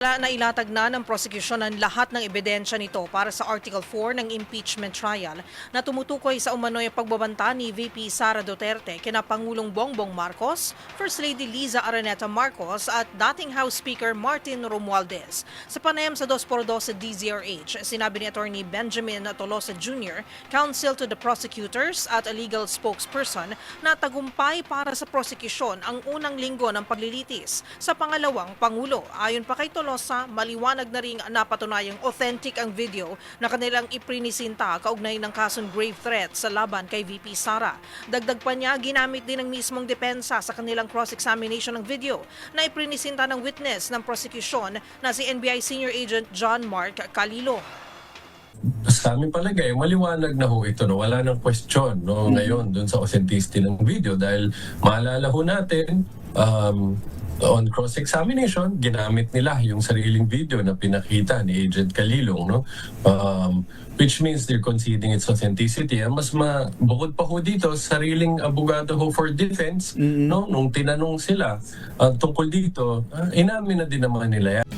Nailatag na ng prosekusyon ang lahat ng ebidensya nito para sa Article 4 ng impeachment trial na tumutukoy sa umano'y pagbabanta ni VP Sara Duterte kina Pangulong Bongbong Marcos, First Lady Liza Araneta Marcos at dating House Speaker Martin Romualdez. Sa panayam sa 2x2 sa DZRH, sinabi ni Attorney Benjamin Tolosa Jr., counsel to the prosecutors at a legal spokesperson na tagumpay para sa prosekusyon ang unang linggo ng paglilitis sa pangalawang Pangulo. Ayon pa kay Tolosa, maliwanag na ring napatunayang authentic ang video na kanilang iprinisinta kaugnay ng kasong grave threat sa laban kay VP Sara. Dagdag pa niya, ginamit din ng mismong depensa sa kanilang cross-examination ng video na iprinisinta ng witness ng prosecution na si NBI Senior Agent John Mark Calilo. Sa aming palagay, maliwanag na ho ito. No? Wala nang question ngayon dun sa authenticity ng video dahil maalala ho natin, on cross-examination, ginamit nila yung sariling video na pinakita ni Agent Calilong, no? Which means they're conceding its authenticity. Bukod pa ho dito, sariling abogado ho for defense, no? Nung tinanong sila tungkol dito, inamin na din naman nila yan.